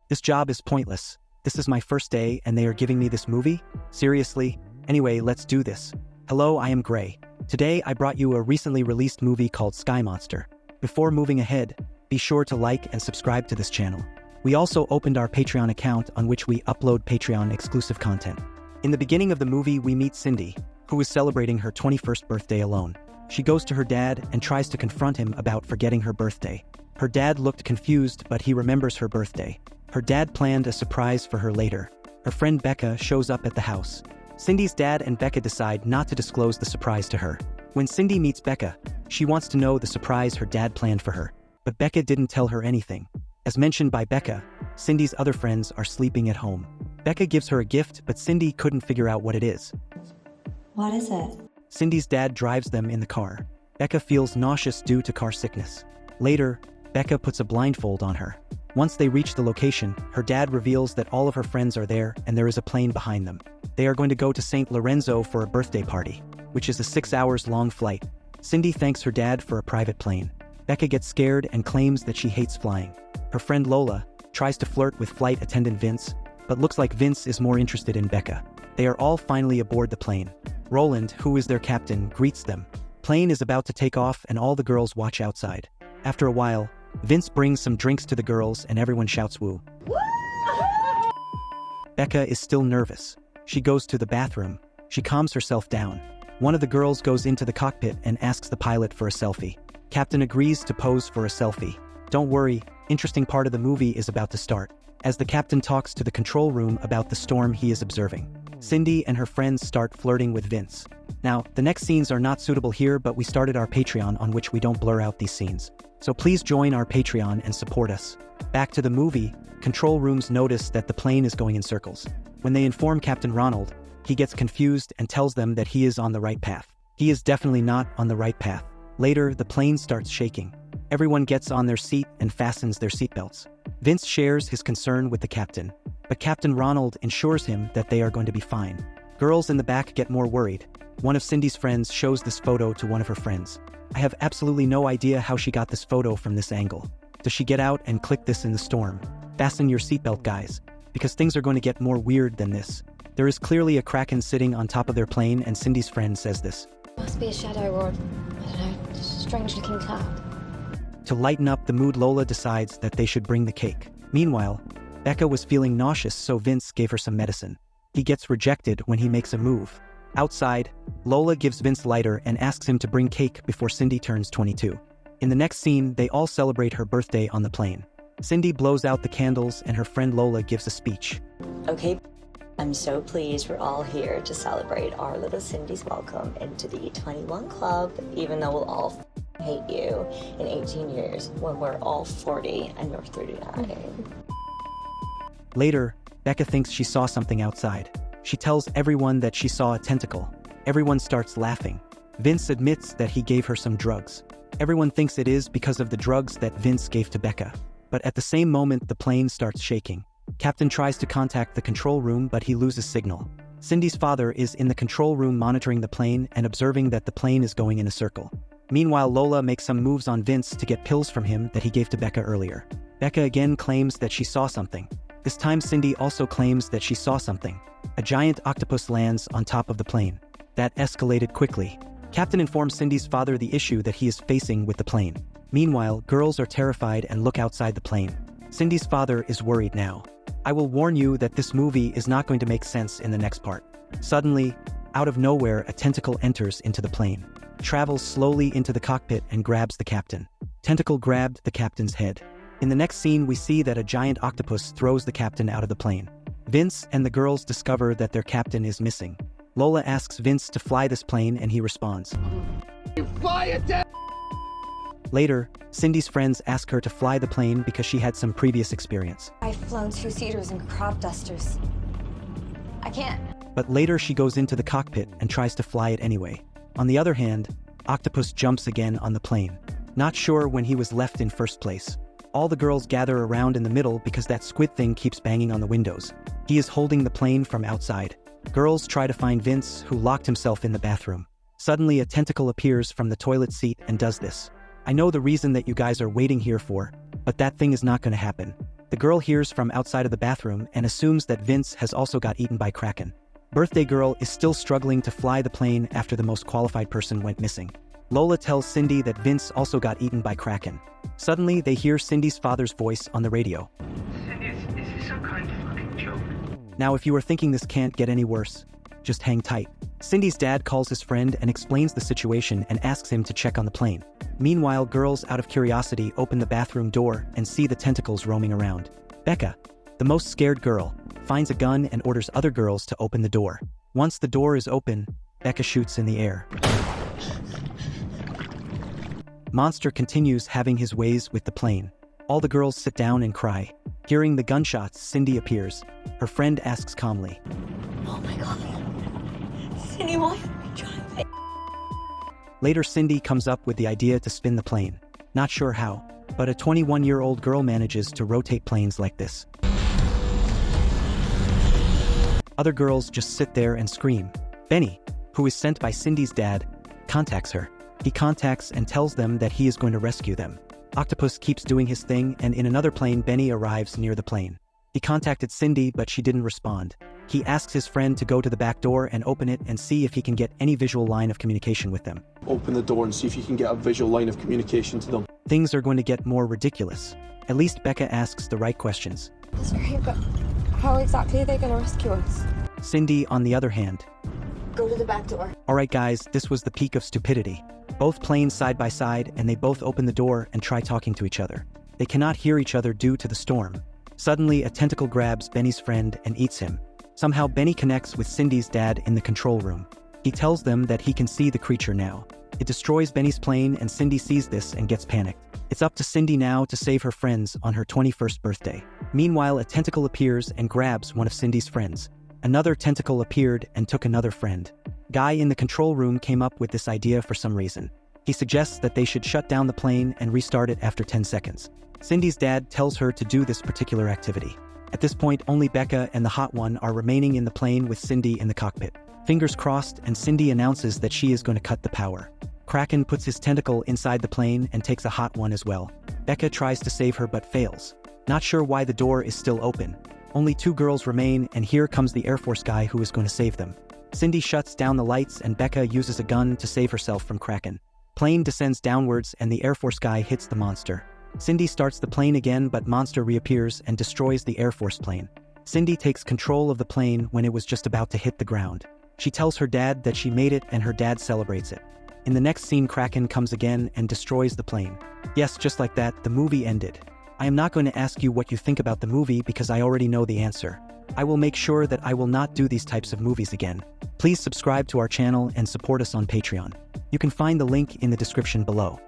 This job is pointless. This is my first day and they are giving me this movie? Seriously? Anyway, let's do this. Hello, I am Gray. Today I brought you a recently released movie called Sky Monster. Before moving ahead, be sure to like and subscribe to this channel. We also opened our Patreon account on which we upload Patreon exclusive content. In the beginning of the movie, we meet Cindy, who is celebrating her 21st birthday alone. She goes to her dad and tries to confront him about forgetting her birthday. Her dad looked confused, but he remembers her birthday. Her dad planned a surprise for her later. Her friend Becca shows up at the house. Cindy's dad and Becca decide not to disclose the surprise to her. When Cindy meets Becca, she wants to know the surprise her dad planned for her, but Becca didn't tell her anything. As mentioned by Becca, Cindy's other friends are sleeping at home. Becca gives her a gift, but Cindy couldn't figure out what it is. What is it? Cindy's dad drives them in the car. Becca feels nauseous due to car sickness. Later, Becca puts a blindfold on her. Once they reach the location, her dad reveals that all of her friends are there and there is a plane behind them. They are going to go to St. Lorenzo for a birthday party, which is a 6 hours long flight. Cindy thanks her dad for a private plane. Becca gets scared and claims that she hates flying. Her friend Lola tries to flirt with flight attendant Vince, but looks like Vince is more interested in Becca. They are all finally aboard the plane. Roland, who is their captain, greets them. Plane is about to take off and all the girls watch outside. After a while, Vince brings some drinks to the girls and everyone shouts woo. Becca is still nervous. She goes to the bathroom. She calms herself down. One of the girls goes into the cockpit and asks the pilot for a selfie. Captain agrees to pose for a selfie. Don't worry, interesting part of the movie is about to start, as the captain talks to the control room about the storm he is observing. Cindy and her friends start flirting with Vince. Now, the next scenes are not suitable here, but we started our Patreon on which we don't blur out these scenes. So please join our Patreon and support us. Back to the movie, control rooms notice that the plane is going in circles. When they inform Captain Ronald, he gets confused and tells them that he is on the right path. He is definitely not on the right path. Later, the plane starts shaking. Everyone gets on their seat and fastens their seatbelts. Vince shares his concern with the captain, but Captain Ronald ensures him that they are going to be fine. Girls in the back get more worried. One of Cindy's friends shows this photo to one of her friends. I have absolutely no idea how she got this photo from this angle. Does she get out and click this in the storm? Fasten your seatbelt, guys, because things are going to get more weird than this. There is clearly a Kraken sitting on top of their plane and Cindy's friend says this. Must be a shadow or, I don't know, strange looking cloud. To lighten up the mood, Lola decides that they should bring the cake. Meanwhile, Becca was feeling nauseous, so Vince gave her some medicine. He gets rejected when he makes a move. Outside, Lola gives Vince lighter and asks him to bring cake before Cindy turns 22. In the next scene, they all celebrate her birthday on the plane. Cindy blows out the candles and her friend Lola gives a speech. Okay, I'm so pleased we're all here to celebrate our little Cindy's welcome into the 21 Club, even though we'll all hate you in 18 years when we're all 40 and you're 39. Later, Becca thinks she saw something outside. She tells everyone that she saw a tentacle. Everyone starts laughing. Vince admits that he gave her some drugs. Everyone thinks it is because of the drugs that Vince gave to Becca. But at the same moment, the plane starts shaking. Captain tries to contact the control room, but he loses signal. Cindy's father is in the control room monitoring the plane and observing that the plane is going in a circle. Meanwhile, Lola makes some moves on Vince to get pills from him that he gave to Becca earlier. Becca again claims that she saw something. This time Cindy also claims that she saw something. A giant octopus lands on top of the plane. That escalated quickly. Captain informs Cindy's father the issue that he is facing with the plane. Meanwhile, girls are terrified and look outside the plane. Cindy's father is worried now. I will warn you that this movie is not going to make sense in the next part. Suddenly, out of nowhere, a tentacle enters into the plane, travels slowly into the cockpit and grabs the captain. Tentacle grabbed the captain's head. In the next scene, we see that a giant octopus throws the captain out of the plane. Vince and the girls discover that their captain is missing. Lola asks Vince to fly this plane and he responds. You fly it down! Later, Cindy's friends ask her to fly the plane because she had some previous experience. I've flown two-seaters and crop dusters. I can't. But later she goes into the cockpit and tries to fly it anyway. On the other hand, Octopus jumps again on the plane. Not sure when he was left in first place. All the girls gather around in the middle because that squid thing keeps banging on the windows. He is holding the plane from outside. Girls try to find Vince, who locked himself in the bathroom. Suddenly, a tentacle appears from the toilet seat and does this. I know the reason that you guys are waiting here for, but that thing is not going to happen. The girl hears from outside of the bathroom and assumes that Vince has also got eaten by Kraken. Birthday girl is still struggling to fly the plane after the most qualified person went missing. Lola tells Cindy that Vince also got eaten by Kraken. Suddenly, they hear Cindy's father's voice on the radio. Cindy, is this some kind of fucking joke? Now, if you are thinking this can't get any worse, just hang tight. Cindy's dad calls his friend and explains the situation and asks him to check on the plane. Meanwhile, girls out of curiosity open the bathroom door and see the tentacles roaming around. Becca, the most scared girl, finds a gun and orders other girls to open the door. Once the door is open, Becca shoots in the air. Monster continues having his ways with the plane. All the girls sit down and cry. Hearing the gunshots, Cindy appears. Her friend asks calmly, Oh my god. Cindy, why are we driving? Later, Cindy comes up with the idea to spin the plane. Not sure how, but a 21-year-old girl manages to rotate planes like this. Other girls just sit there and scream. Benny, who is sent by Cindy's dad, contacts her. He contacts and tells them that he is going to rescue them. Octopus keeps doing his thing, and in another plane, Benny arrives near the plane. He contacted Cindy, but she didn't respond. He asks his friend to go to the back door and open it and see if he can get any visual line of communication with them. Open the door and see if you can get a visual line of communication to them. Things are going to get more ridiculous. At least Becca asks the right questions. That's great, but how exactly are they going to rescue us? Cindy, on the other hand, Go to the back door. alright guys, this was the peak of stupidity. Both planes side by side, and they both open the door and try talking to each other. They cannot hear each other due to the storm. Suddenly, a tentacle grabs Benny's friend and eats him. Somehow, Benny connects with Cindy's dad in the control room. He tells them that he can see the creature now. It destroys Benny's plane, and Cindy sees this and gets panicked. It's up to Cindy now to save her friends on her 21st birthday. Meanwhile, a tentacle appears and grabs one of Cindy's friends. Another tentacle appeared and took another friend. Guy in the control room came up with this idea for some reason. He suggests that they should shut down the plane and restart it after 10 seconds. Cindy's dad tells her to do this particular activity. At this point, only Becca and the Hot One are remaining in the plane with Cindy in the cockpit. Fingers crossed, and Cindy announces that she is going to cut the power. Kraken puts his tentacle inside the plane and takes a Hot One as well. Becca tries to save her but fails. Not sure why the door is still open. Only 2 girls remain, and here comes the Air Force guy who is going to save them. Cindy shuts down the lights and Becca uses a gun to save herself from Kraken. Plane descends downwards and the Air Force guy hits the monster. Cindy starts the plane again, but monster reappears and destroys the Air Force plane. Cindy takes control of the plane when it was just about to hit the ground. She tells her dad that she made it and her dad celebrates it. In the next scene, Kraken comes again and destroys the plane. Yes, just like that, the movie ended. I am not going to ask you what you think about the movie because I already know the answer. I will make sure that I will not do these types of movies again. Please subscribe to our channel and support us on Patreon. You can find the link in the description below.